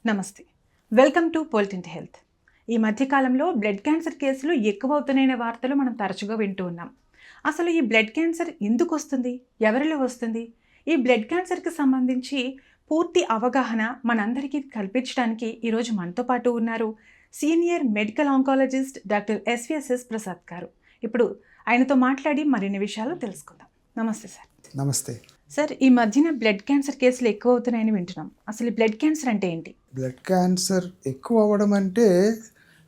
నమస్తే. Welcome to పోలిటింట్ health. ఈ మధ్యకాలంలో బ్లడ్ క్యాన్సర్ కేసులు ఎక్కువ అవుతున్నాయనే వార్తలు మనం తరచుగా వింటూ ఉన్నాం. అసలు ఈ బ్లడ్ క్యాన్సర్ ఎందుకు వస్తుంది? ఎవరిలో వస్తుంది? ఈ బ్లడ్ క్యాన్సర్కి సంబంధించి పూర్తి అవగాహన మనందరికీ కల్పించడానికి ఈరోజు మనతో పాటు ఉన్నారు senior medical oncologist doctor SVSS Prasad గారు. ఇప్పుడు ఆయనతో మాట్లాడి మరిన్ని విషయాలు తెలుసుకుందాం. నమస్తే సార్. నమస్తే సార్, ఈ మధ్యన బ్లడ్ క్యాన్సర్ కేసులు ఎక్కువ అవుతున్నాయని వింటున్నాం. అసలు ఈ బ్లడ్ క్యాన్సర్ అంటే ఏంటి? బ్లడ్ క్యాన్సర్ ఎక్కువ అవ్వడం అంటే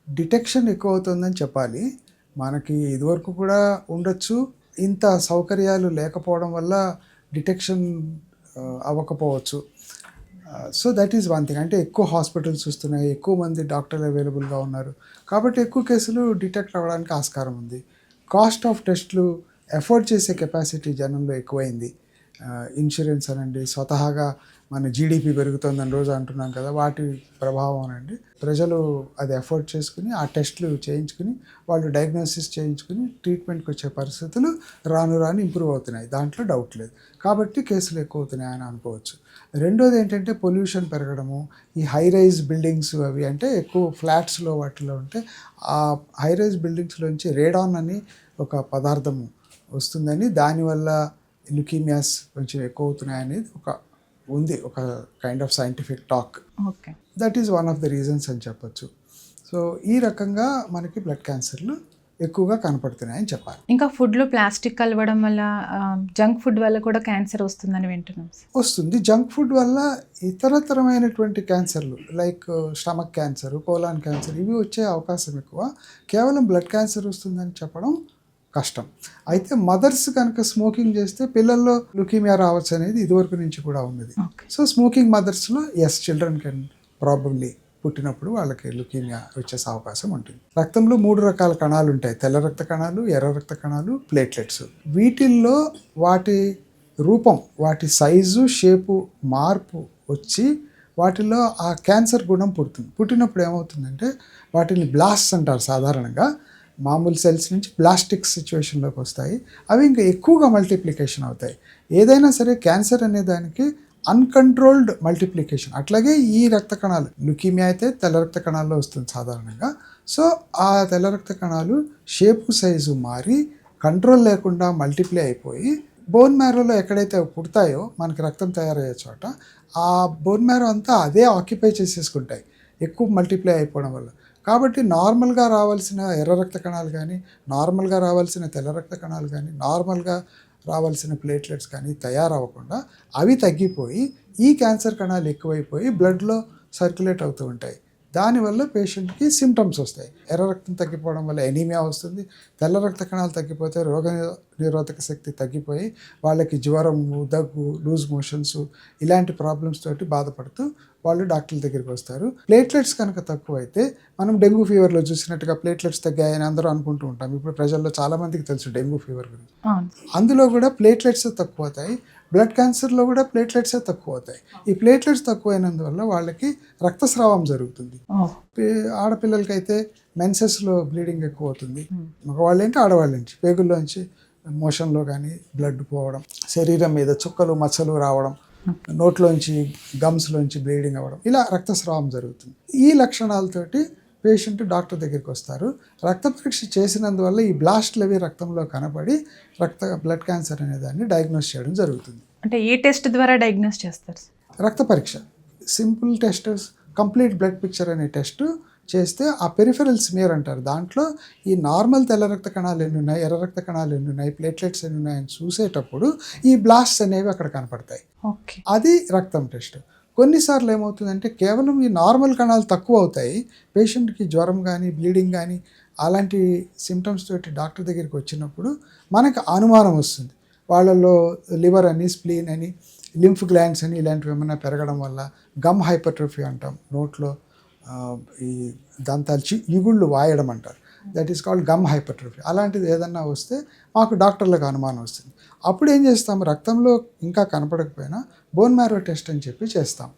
డిటెక్షన్ ఎక్కువ అవుతుందని చెప్పాలి. మనకి ఇదివరకు కూడా ఉండొచ్చు, ఇంత సౌకర్యాలు లేకపోవడం వల్ల డిటెక్షన్ అవ్వకపోవచ్చు. So that is one thing. అంటే ఎక్కువ హాస్పిటల్స్ వస్తున్నాయి, ఎక్కువ మంది డాక్టర్లు అవైలబుల్గా ఉన్నారు కాబట్టి ఎక్కువ కేసులు డిటెక్ట్ అవ్వడానికి ఆస్కారం ఉంది. కాస్ట్ ఆఫ్ టెస్ట్లు ఎఫోర్డ్ చేసే కెపాసిటీ జనంలో ఎక్కువైంది. ఇన్సూరెన్స్ అనండి, స్వతహాగా మన జీడిపి పెరుగుతుందని రోజు అంటున్నాం కదా, వాటి ప్రభావం అనండి. ప్రజలు అది ఎఫోర్డ్ చేసుకుని ఆ టెస్టులు చేయించుకుని వాళ్ళు డయాగ్నోసిస్ చేయించుకుని ట్రీట్మెంట్కి వచ్చే పరిస్థితులు రాను రాను ఇంప్రూవ్ అవుతున్నాయి, దాంట్లో డౌట్ లేదు. కాబట్టి కేసులు ఎక్కువ అవుతున్నాయి అని అనుకోవచ్చు. రెండోది ఏంటంటే పొల్యూషన్ పెరగడము. ఈ హై రైజ్ బిల్డింగ్స్ అవి అంటే ఎక్కువ ఫ్లాట్స్లో వాటిలో ఉంటే ఆ హై రైజ్ బిల్డింగ్స్లోంచి రేడాన్ అని ఒక పదార్థం వస్తుందని, దానివల్ల లుకీమియాస్ కొంచెం ఎక్కువ అవుతున్నాయి అనేది ఒక kind of scientific talk. Okay, that is one of the reasons అని చెప్పొచ్చు. సో ఈ రకంగా మనకి బ్లడ్ క్యాన్సర్లు ఎక్కువగా కనపడుతున్నాయని చెప్పాలి. ఇంకా ఫుడ్లో ప్లాస్టిక్ కలవడం వల్ల, జంక్ ఫుడ్ వల్ల కూడా క్యాన్సర్ వస్తుందని వింటున్నాం. వస్తుంది. జంక్ ఫుడ్ వల్ల ఇతరతరమైనటువంటి క్యాన్సర్లు like stomach cancer, colon cancer ఇవి వచ్చే అవకాశం ఎక్కువ. కేవలం బ్లడ్ క్యాన్సర్ వస్తుందని చెప్పడం కష్టం. అయితే మదర్స్ కనుక స్మోకింగ్ చేస్తే పిల్లల్లో లుకీమియా రావచ్చు అనేది ఇదివరకు నుంచి కూడా ఉన్నది. సో స్మోకింగ్ మదర్స్లో చిల్డ్రన్ కెన్ ప్రాబబ్లీ పుట్టినప్పుడు వాళ్ళకి లుకీమియా వచ్చే అవకాశం ఉంటుంది. రక్తంలో 3 రకాల కణాలు ఉంటాయి: తెల్ల రక్త కణాలు, ఎర్ర రక్త కణాలు, ప్లేట్లెట్స్. వీటిల్లో వాటి రూపం, వాటి సైజు, షేపు మార్పు వచ్చి వాటిల్లో ఆ క్యాన్సర్ గుణం పుట్టినప్పుడు ఏమవుతుందంటే వాటిని బ్లాస్ట్స్ అంటారు. సాధారణంగా మామూలు సెల్స్ నుంచి ప్లాస్టిక్ సిచ్యువేషన్లోకి వస్తాయి. అవి ఇంకా ఎక్కువగా మల్టిప్లికేషన్ అవుతాయి. ఏదైనా సరే క్యాన్సర్ అనే దానికి అన్కంట్రోల్డ్ మల్టిప్లికేషన్. అట్లాగే ఈ రక్త కణాలు, లుకీమియా అయితే తెల్ల రక్త కణాల్లో వస్తుంది సాధారణంగా. సో ఆ తెల్ల రక్త కణాలు షేపు, సైజు మారి కంట్రోల్ లేకుండా మల్టిప్లై అయిపోయి బోన్ మ్యారోలో ఎక్కడైతే పుడతాయో మనకి రక్తం తయారయ్యే చోట ఆ బోన్ మ్యారో అంతా అదే ఆక్యుపై చేసేసుకుంటాయి ఎక్కువ మల్టిప్లై అయిపోవడం వల్ల. కాబట్టి నార్మల్గా రావాల్సిన ఎర్ర రక్త కణాలు కానీ, నార్మల్గా రావాల్సిన తెల్ల రక్త కణాలు కానీ, నార్మల్గా రావాల్సిన ప్లేట్లెట్స్ కానీ తయారవ్వకుండా అవి తగ్గిపోయి ఈ క్యాన్సర్ కణాలు ఎక్కువైపోయి బ్లడ్లో సర్క్యులేట్ అవుతూ ఉంటాయి. దానివల్ల పేషెంట్కి సిమ్టమ్స్ వస్తాయి. ఎర్ర రక్తం తగ్గిపోవడం వల్ల ఎనీమియా వస్తుంది. తెల్ల రక్త కణాలు తగ్గిపోతే రోగ నిరోధక శక్తి తగ్గిపోయి వాళ్ళకి జ్వరము, దగ్గు, లూజ్ మోషన్స్ ఇలాంటి ప్రాబ్లమ్స్ తోటి బాధపడుతూ వాళ్ళు డాక్టర్ల దగ్గరికి వస్తారు. ప్లేట్లెట్స్ కనుక తక్కువైతే మనం డెంగ్యూ ఫీవర్లో చూసినట్టుగా ప్లేట్లెట్స్ తగ్గాయని అందరూ అనుకుంటూ ఉంటాం. ఇప్పుడు ప్రజల్లో చాలామందికి తెలుసు డెంగ్యూ ఫీవర్ గురించి. అందులో కూడా ప్లేట్లెట్స్ తక్కువ అవుతాయి. బ్లడ్ క్యాన్సర్లో కూడా ప్లేట్లెట్సే తక్కువ అవుతాయి. ఈ ప్లేట్లెట్స్ తక్కువైనందువల్ల వాళ్ళకి రక్తస్రావం జరుగుతుంది. ఆడపిల్లలకైతే మెన్సెస్లో బ్లీడింగ్ ఎక్కువ అవుతుంది. మగవాళ్ళేంటి ఆడవాళ్ళేంటి పేగుల్లోంచి మోషన్లో కానీ బ్లడ్ పోవడం, శరీరం మీద చుక్కలు మచ్చలు రావడం, నోట్లోంచి గమ్స్లోంచి బ్లీడింగ్ అవ్వడం, ఇలా రక్తస్రావం జరుగుతుంది. ఈ లక్షణాలతోటి పేషెంట్ డాక్టర్ దగ్గరికి వస్తారు. రక్త పరీక్ష చేసినందువల్ల ఈ బ్లాస్ట్లు అవి రక్తంలో కనపడి బ్లడ్ క్యాన్సర్ అనే దాన్ని డయాగ్నోస్ చేయడం జరుగుతుంది. అంటే ఏ టెస్ట్ ద్వారా డయాగ్నోస్ చేస్తారు? రక్త పరీక్ష, simple test, complete blood picture అనే టెస్ట్ చేస్తే ఆ పెరిఫెరల్ స్మియర్ అంటారు. దాంట్లో ఈ నార్మల్ తెల్ల రక్త కణాలు ఎన్ని ఉన్నాయి, ఎర్ర రక్త కణాలు ఎన్ని ఉన్నాయి, ప్లేట్లెట్స్ ఎన్ని ఉన్నాయని చూసేటప్పుడు ఈ బ్లాస్ట్స్ అనేవి అక్కడ కనపడతాయి. అది రక్తం టెస్ట్. కొన్నిసార్లు ఏమవుతుందంటే కేవలం ఈ నార్మల్ కణాలు తక్కువ అవుతాయి. పేషెంట్కి జ్వరం కానీ, బ్లీడింగ్ కానీ అలాంటి సిమ్టమ్స్ తోటి డాక్టర్ దగ్గరికి వచ్చినప్పుడు మనకు అనుమానం వస్తుంది. వాళ్ళల్లో లివర్ అని, స్ప్లీన్ అని, లింఫ్ గ్లాండ్స్ అని ఇలాంటివి ఏమైనా పెరగడం వల్ల గమ్ హైపర్ట్రోఫీ అంటాం. నోట్లో ఈ దంతాలు ఇగుళ్ళు వాయడం అంటారు. That is called gum hypertrophy. అలాంటిది ఏదన్నా వస్తే మాకు డాక్టర్లకు అనుమానం వస్తుంది. అప్పుడు ఏం చేస్తాం, రక్తంలో ఇంకా కనపడకపోయినా బోన్ మ్యారో టెస్ట్ అని చెప్పి చేస్తాం.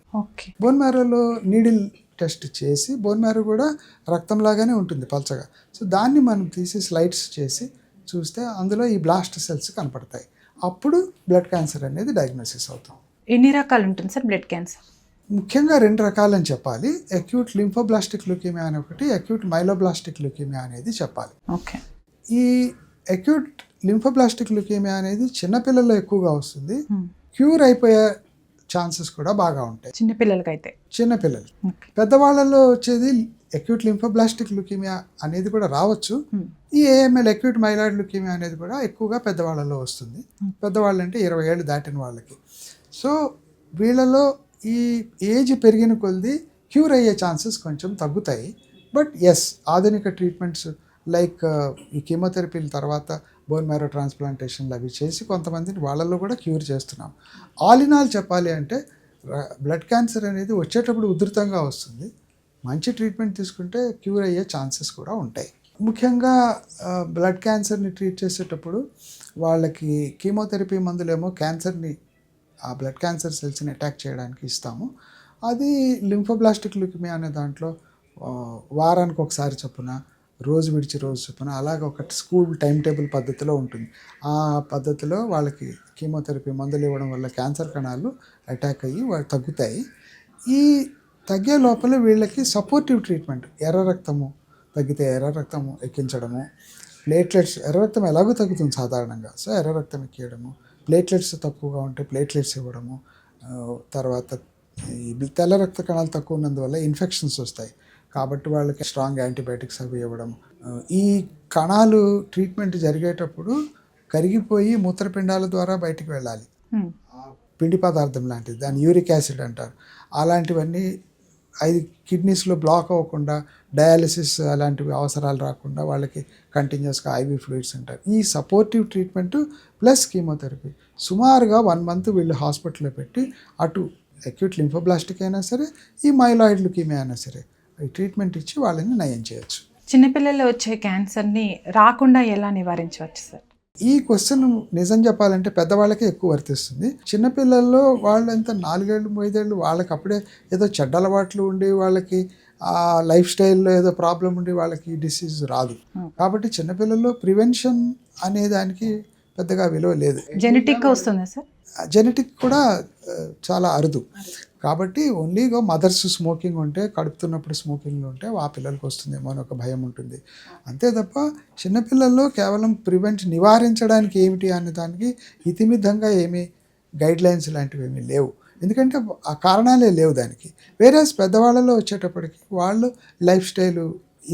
బోన్ మ్యారోలో నీడిల్ టెస్ట్ చేసి, బోన్ మ్యారో కూడా రక్తంలాగానే ఉంటుంది పల్చగా. సో దాన్ని మనం తీసి స్లైడ్స్ చేసి చూస్తే అందులో ఈ బ్లాస్ట్ సెల్స్ కనపడతాయి. అప్పుడు బ్లడ్ క్యాన్సర్ అనేది డయాగ్నోసిస్ అవుతాం. ఎన్ని రకాలు ఉంటుంది సార్ బ్లడ్ క్యాన్సర్? ముఖ్యంగా 2 రకాలని చెప్పాలి. అక్యూట్ లింఫోబ్లాస్టిక్ ల్యూకేమియా అని ఒకటి, అక్యూట్ మైలోబ్లాస్టిక్ ల్యూకేమియా అనేది చెప్పాలి. ఓకే. ఈ అక్యూట్ లింఫోబ్లాస్టిక్ ల్యూకేమియా అనేది చిన్నపిల్లల్లో ఎక్కువగా వస్తుంది. క్యూర్ అయిపోయే ఛాన్సెస్ కూడా బాగా ఉంటాయి చిన్నపిల్లలకైతే. చిన్నపిల్లలు. ఓకే. పెద్దవాళ్ళలో వచ్చేది అక్యూట్ లింఫోబ్లాస్టిక్ ల్యూకేమియా అనేది కూడా రావచ్చు. ఈ ఏఎంఎల్ అక్యూట్ మైలాయిడ్ ల్యూకేమియా అనేది కూడా ఎక్కువగా పెద్దవాళ్ళలో వస్తుంది. పెద్దవాళ్ళు అంటే 20 ఏళ్ళు దాటిన వాళ్ళకి. సో వీళ్ళలో ఈ ఏజ్ పెరిగిన కొద్దీ క్యూర్ అయ్యే ఛాన్సెస్ కొంచెం తగ్గుతాయి. బట్ ఎస్, ఆధునిక ట్రీట్మెంట్స్ లైక్ ఈ కీమోథెరపీల తర్వాత బోన్ మ్యారో ట్రాన్స్ప్లాంటేషన్లు అవి చేసి కొంతమందిని వాళ్ళల్లో కూడా క్యూర్ చేస్తున్నాం. ఆల్ ఇన్ ఆల్ చెప్పాలి అంటే బ్లడ్ క్యాన్సర్ అనేది వచ్చేటప్పుడు ఉధృతంగా వస్తుంది. మంచి ట్రీట్మెంట్ తీసుకుంటే క్యూర్ అయ్యే ఛాన్సెస్ కూడా ఉంటాయి. ముఖ్యంగా బ్లడ్ క్యాన్సర్ని ట్రీట్ చేసేటప్పుడు వాళ్ళకి కీమోథెరపీ మందులేమో క్యాన్సర్ని, ఆ బ్లడ్ క్యాన్సర్ సెల్స్ని అటాక్ చేయడానికి ఇస్తాము. అది లింఫోబ్లాస్టిక్ ల్యూకేమియా అనే దాంట్లో వారానికి ఒకసారి చొప్పున, రోజు విడిచి రోజు చొప్పున అలాగ ఒక స్కూల్ టైం టేబుల్ పద్ధతిలో ఉంటుంది. ఆ పద్ధతిలో వాళ్ళకి కీమోథెరపీ మందులు ఇవ్వడం వల్ల క్యాన్సర్ కణాలు అటాక్ అయ్యి వాళ్ళు తగ్గుతాయి. ఈ తగ్గే లోపల వీళ్ళకి సపోర్టివ్ ట్రీట్మెంట్, ఎర్ర రక్తము తగ్గితే ఎర్ర రక్తము ఎక్కించడము, ప్లేట్లెట్స్, ఎర్ర రక్తం ఎలాగో తగ్గుతుంది సాధారణంగా, సో ఎర్ర రక్తం ఎక్కియడము, ప్లేట్లెట్స్ తక్కువగా ఉంటే ప్లేట్లెట్స్ ఇవ్వడము, తర్వాత ఈ తెల్ల రక్త కణాలు తక్కువ ఉన్నందువల్ల ఇన్ఫెక్షన్స్ వస్తాయి కాబట్టి వాళ్ళకి స్ట్రాంగ్ యాంటీబయాటిక్స్ అవి ఇవ్వడం. ఈ కణాలు ట్రీట్మెంట్ జరిగేటప్పుడు కరిగిపోయి మూత్రపిండాల ద్వారా బయటికి వెళ్ళాలి. పిండి పదార్థం లాంటిది, దాన్ని యూరిక్ యాసిడ్ అంటారు. అలాంటివన్నీ కిడ్నీస్లో బ్లాక్ అవ్వకుండా, డయాలిసిస్ అలాంటివి అవసరాలు రాకుండా వాళ్ళకి కంటిన్యూస్గా ఐవీ ఫ్లూయిడ్స్ అంటారు. ఈ సపోర్టివ్ ట్రీట్మెంట్ ప్లస్ కీమోథెరపీ సుమారుగా 1 మంత్ వీళ్ళు హాస్పిటల్లో పెట్టి, అటు అక్యూట్ లింఫోబ్లాస్టిక్ అయినా సరే, ఈ మైలాయిడ్ ల్యూకేమియా అయినా సరే, ఈ ట్రీట్మెంట్ ఇచ్చి వాళ్ళని నయం చేయొచ్చు. చిన్నపిల్లల్లో వచ్చే క్యాన్సర్ని రాకుండా ఎలా నివారించవచ్చు సార్? ఈ క్వశ్చన్ నిజం చెప్పాలంటే పెద్దవాళ్ళకే ఎక్కువ వర్తిస్తుంది. చిన్నపిల్లల్లో వాళ్ళంతా 4 ఏళ్ళు 5 ఏళ్ళు వాళ్ళకి అప్పుడే ఏదో చెడ్డ అలవాట్లు ఉండి, వాళ్ళకి ఆ లైఫ్ స్టైల్లో ఏదో ప్రాబ్లం ఉండి వాళ్ళకి డిసీజ్ రాదు. కాబట్టి చిన్నపిల్లల్లో ప్రివెన్షన్ అనే దానికి పెద్దగా విలువ లేదు. జెనెటిక్గా వస్తుందా సార్? జెనెటిక్ కూడా చాలా అరుదు. కాబట్టి ఓన్లీగా మదర్స్ స్మోకింగ్ ఉంటే, కడుపుతున్నప్పుడు స్మోకింగ్ ఉంటే ఆ పిల్లలకి వస్తుందేమో అని ఒక భయం ఉంటుంది. అంతే తప్ప చిన్నపిల్లల్లో కేవలం నివారించడానికి ఏమిటి అనే దానికి ఇతిమిద్దంగా ఏమీ గైడ్లైన్స్ లాంటివి ఏమీ లేవు. ఎందుకంటే ఆ కారణాలే లేవు దానికి. వేరేస్ పెద్దవాళ్ళలో వచ్చేటప్పటికి వాళ్ళు లైఫ్ స్టైలు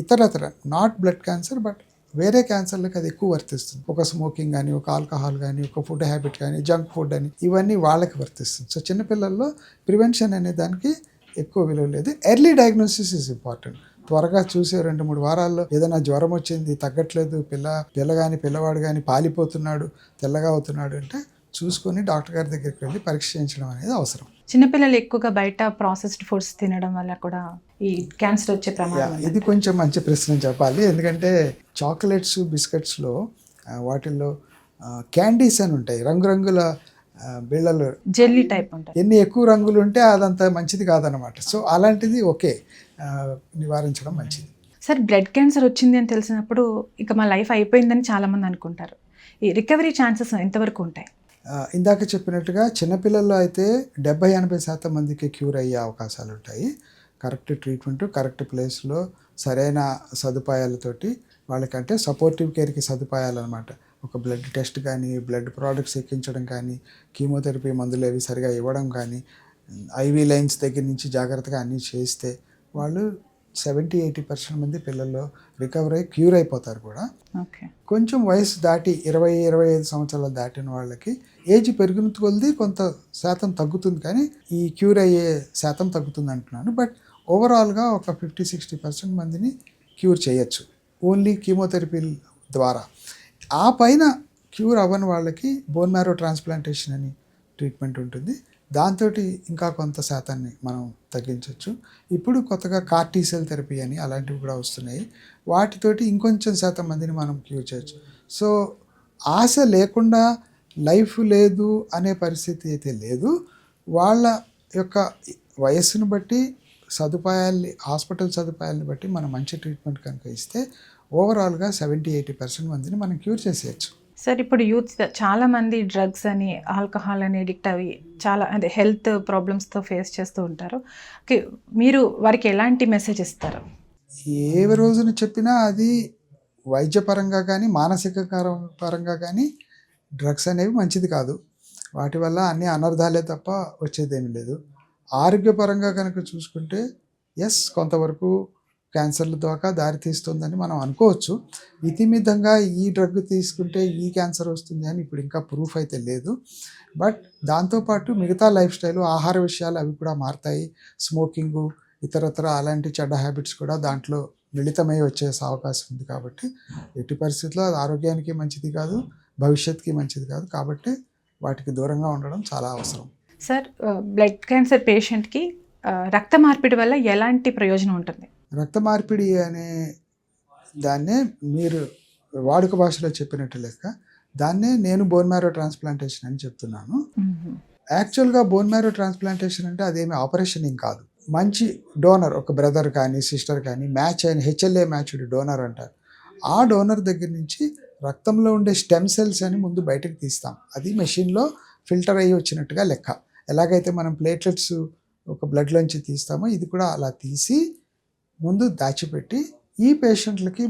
ఇతరతర, నాట్ బ్లడ్ క్యాన్సర్ బట్ వేరే క్యాన్సర్లకు అది ఎక్కువ వర్తిస్తుంది. ఒక స్మోకింగ్ కానీ, ఒక ఆల్కహాల్ కానీ, ఒక ఫుడ్ హ్యాబిట్ కానీ, జంక్ ఫుడ్ అని, ఇవన్నీ వాళ్ళకి వర్తిస్తుంది. సో చిన్నపిల్లల్లో ప్రివెన్షన్ అనే దానికి ఎక్కువ విలువ లేదు. Early diagnosis is important. త్వరగా చూసే 2-3 వారాల్లో ఏదైనా జ్వరం వచ్చింది, తగ్గట్లేదు, పిల్లవాడు కానీ పాలిపోతున్నాడు, తెల్లగా అవుతున్నాడు అంటే చూసుకొని డాక్టర్ గారి దగ్గరికి వెళ్ళి పరీక్ష చేయించడం అనేది అవసరం. చిన్నపిల్లలు ఎక్కువగా బయట ప్రాసెస్డ్ ఫుడ్స్ తినడం వల్ల కూడా ఈ క్యాన్సర్ వచ్చే ప్రమాదం. ఇది కొంచెం మంచి ప్రశ్న చెప్పాలి. ఎందుకంటే చాక్లెట్స్, బిస్కెట్స్లో వాటిల్లో క్యాండీస్ అని ఉంటాయి, రంగురంగుల బిళ్ళలు, జెల్లీ టైప్ ఉంటాయి. ఎన్ని ఎక్కువ రంగులు ఉంటే అదంత మంచిది కాదనమాట. సో అలాంటిది నివారించడం మంచిది. సార్, బ్లడ్ క్యాన్సర్ వచ్చింది అని తెలిసినప్పుడు ఇక మా లైఫ్ అయిపోయిందని చాలామంది అనుకుంటారు. ఈ రికవరీ ఛాన్సెస్ ఎంతవరకు ఉంటాయి? ఇందాక చెప్పినట్టుగా చిన్నపిల్లల్లో అయితే 70-80% మందికి క్యూర్ అయ్యే అవకాశాలు ఉంటాయి. కరెక్ట్ ట్రీట్మెంట్, కరెక్ట్ ప్లేస్లో, సరైన సదుపాయాలతోటి వాళ్ళకంటే సపోర్టివ్ కేర్కి సదుపాయాలు అనమాట. ఒక బ్లడ్ టెస్ట్ కానీ, బ్లడ్ ప్రోడక్ట్స్ ఎక్కించడం కానీ, కీమోథెరపీ మందులు అవి సరిగా ఇవ్వడం కానీ, ఐవీ లైన్స్ దగ్గర నుంచి జాగ్రత్తగా అన్నీ చేస్తే వాళ్ళు 70-80% మంది పిల్లల్లో రికవర్ అయ్యి క్యూర్ అయిపోతారు కూడా. కొంచెం వయసు దాటి 20-25 సంవత్సరాలు దాటిన వాళ్ళకి ఏజ్ పెరిగిన కొద్దీ కొంత శాతం తగ్గుతుంది, కానీ ఈ క్యూర్ అయ్యే శాతం తగ్గుతుంది అంటున్నాను. బట్ ఓవరాల్గా ఒక 50-60% మందిని క్యూర్ చేయొచ్చు ఓన్లీ కీమోథెరపీ ద్వారా. ఆ పైన క్యూర్ అవ్వని వాళ్ళకి బోన్ మ్యారో ట్రాన్స్ప్లాంటేషన్ అని ట్రీట్మెంట్ ఉంటుంది. దాంతో ఇంకా కొంత శాతాన్ని మనం తగ్గించవచ్చు. ఇప్పుడు కొత్తగా కార్టీ సెల్ థెరపీ అని అలాంటివి కూడా వస్తున్నాయి. వాటితోటి ఇంకొంచెం శాతం మందిని మనం క్యూర్ చేయొచ్చు. సో ఆశ లేకుండా లైఫ్ లేదు అనే పరిస్థితి అయితే లేదు. వాళ్ళ యొక్క వయస్సును బట్టి, హాస్పిటల్ సదుపాయాలను బట్టి మనం మంచి ట్రీట్మెంట్ కనుక ఇస్తే ఓవరాల్గా 70-80% మందిని మనం క్యూర్ చేసేయచ్చు. సార్ ఇప్పుడు యూత్ చాలామంది డ్రగ్స్ అని ఆల్కహాల్ అని ఎడిక్ట్ అవి చాలా అంటే హెల్త్ ప్రాబ్లమ్స్తో ఫేస్ చేస్తూ ఉంటారు. మీరు వారికి ఎలాంటి మెసేజ్ ఇస్తారు? ఏ రోజున చెప్పినా అది వైద్యపరంగా కానీ మానసిక పరంగా కానీ డ్రగ్స్ అనేవి మంచిది కాదు. వాటి వల్ల అన్ని అనర్థాలే తప్ప వచ్చేదేమీ లేదు. ఆరోగ్యపరంగా కనుక చూసుకుంటే కొంతవరకు క్యాన్సర్ల దాకా దారితీస్తుందని మనం అనుకోవచ్చు. ఇతిమితంగా ఈ డ్రగ్ తీసుకుంటే ఈ క్యాన్సర్ వస్తుంది అని ఇప్పుడు ఇంకా ప్రూఫ్ అయితే లేదు. బట్ దాంతోపాటు మిగతా లైఫ్ స్టైల్, ఆహార విషయాలు అవి కూడా మారుతాయి. స్మోకింగు, ఇతరత్ర అలాంటి చెడ్డ హ్యాబిట్స్ కూడా దాంట్లో మిళితమై వచ్చే అవకాశం ఉంది. కాబట్టి ఎట్టి పరిస్థితుల్లో అది ఆరోగ్యానికి మంచిది కాదు, భవిష్యత్తుకి మంచిది కాదు. కాబట్టి వాటికి దూరంగా ఉండడం చాలా అవసరం. సార్, బ్లడ్ క్యాన్సర్ పేషెంట్కి రక్త మార్పిడి వల్ల ఎలాంటి ప్రయోజనం ఉంటుంది? రక్త మార్పిడి అనే దాన్నే మీరు వాడుక భాషలో చెప్పినట్టు లెక్క, దాన్నే నేను బోన్ మ్యారో ట్రాన్స్ప్లాంటేషన్ అని చెప్తున్నాను. యాక్చువల్గా బోన్ మ్యారో ట్రాన్స్ప్లాంటేషన్ అంటే అదేమి ఆపరేషన్ ఏం కాదు. మంచి డోనర్, ఒక బ్రదర్ కానీ సిస్టర్ కానీ మ్యాచ్ అయిన HLA మ్యాచ్డ్ డోనర్ అంటారు. ఆ డోనర్ దగ్గర నుంచి రక్తంలో ఉండే స్టెమ్ సెల్స్ అని ముందు బయటకు తీస్తాం. అది మెషిన్లో ఫిల్టర్ అయ్యి వచ్చినట్టుగా లెక్క. ఎలాగైతే మనం ప్లేట్లెట్స్ ఒక బ్లడ్లోంచి తీస్తామో ఇది కూడా అలా తీసి ముందు దాచిపెట్టి ఈ పేషెంట్లకి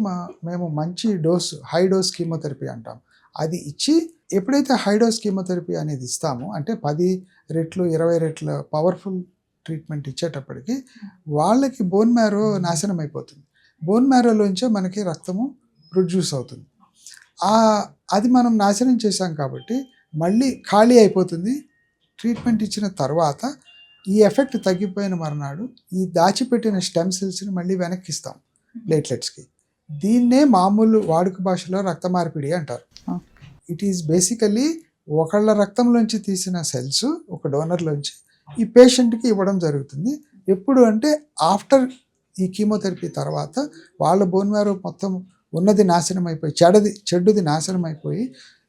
మేము మంచి డోసు, హై డోస్ కీమోథెరపీ అంటాం, అది ఇచ్చి ఎప్పుడైతే హై డోస్ కీమోథెరపీ అనేది ఇస్తామో అంటే 10 రెట్లు 20 రెట్ల పవర్ఫుల్ ట్రీట్మెంట్ ఇచ్చేటప్పటికి వాళ్ళకి బోన్ మ్యారో నాశనం అయిపోతుంది. బోన్ మ్యారోలోంచే మనకి రక్తము ప్రొడ్యూస్ అవుతుంది. అది మనం నాశనం చేశాం కాబట్టి మళ్ళీ ఖాళీ అయిపోతుంది. ట్రీట్మెంట్ ఇచ్చిన తర్వాత ఈ ఎఫెక్ట్ తగ్గిపోయిన మరునాడు ఈ దాచిపెట్టిన స్టెమ్ సెల్స్ని మళ్ళీ వెనక్కిస్తాం ప్లేట్లెట్స్కి. దీన్నే మామూలు వాడుక భాషలో రక్త మార్పిడి అంటారు. ఇట్ ఈస్ బేసికలీ ఒకళ్ళ రక్తంలోంచి తీసిన సెల్స్ ఒక డోనర్లోంచి ఈ పేషెంట్కి ఇవ్వడం జరుగుతుంది. ఎప్పుడు అంటే ఆఫ్టర్ ఈ కీమోథెరపీ తర్వాత వాళ్ళ బోన్ మ్యారో మొత్తం ఉన్నది నాశనం అయిపోయి చెడ్డుది నాశనం అయిపోయి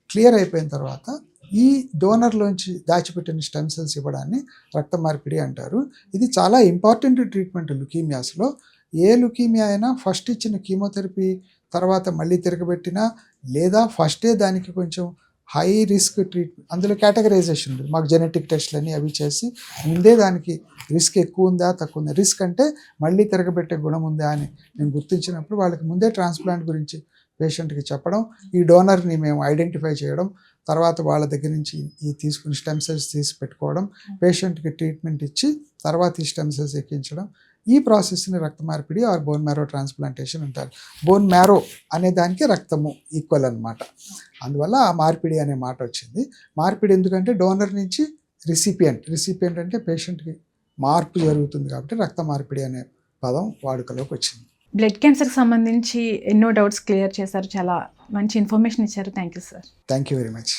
క్లియర్ అయిపోయిన తర్వాత ఈ డోనర్లోంచి దాచిపెట్టిన స్టెమ్ సెల్స్ ఇవ్వడాన్ని రక్త మార్పిడి అంటారు. ఇది చాలా ఇంపార్టెంట్ ట్రీట్మెంట్ లుకీమియాస్లో. ఏ లుకీమియా అయినా ఫస్ట్ ఇచ్చిన కీమోథెరపీ తర్వాత మళ్ళీ తిరగబెట్టినా లేదా ఫస్టే దానికి కొంచెం హై రిస్క్ ట్రీట్మెంట్, అందులో కేటగరైజేషన్ ఉంటుంది. మాకు జెనెటిక్ టెస్ట్లని అవి చేసి ముందే దానికి రిస్క్ ఎక్కువ ఉందా తక్కువ ఉందా, రిస్క్ అంటే మళ్ళీ తిరగబెట్టే గుణం ఉందా అని మేము గుర్తించినప్పుడు వాళ్ళకి ముందే ట్రాన్స్ప్లాంట్ గురించి పేషెంట్కి చెప్పడం, ఈ డోనర్ని మేము ఐడెంటిఫై చేయడం, తర్వాత వాళ్ళ దగ్గర నుంచి ఈ తీసుకుని స్టెమ్ సెల్స్ తీసి పెట్టుకోవడం, పేషెంట్కి ట్రీట్మెంట్ ఇచ్చి తర్వాత ఈ స్టెమ్ సెల్స్ ఎక్కించడం, ఈ ప్రాసెస్ని రక్త మార్పిడి ఆర్ బోన్ మ్యారో ట్రాన్స్ప్లాంటేషన్ అంటారు. బోన్ మ్యారో అనే దానికి రక్తము ఈక్వల్ అనమాట. అందువల్ల ఆ మార్పిడి అనే మాట వచ్చింది. మార్పిడి ఎందుకంటే డోనర్ నుంచి రిసిపియంట్ అంటే పేషెంట్కి మార్పు జరుగుతుంది కాబట్టి రక్త మార్పిడి అనే పదం వాడుకలోకి వచ్చింది. బ్లడ్ క్యాన్సర్కి సంబంధించి ఎన్నో డౌట్స్ క్లియర్ చేశారు. చాలా మంచి ఇన్ఫర్మేషన్ ఇచ్చారు. Thank you sir. Thank you very much.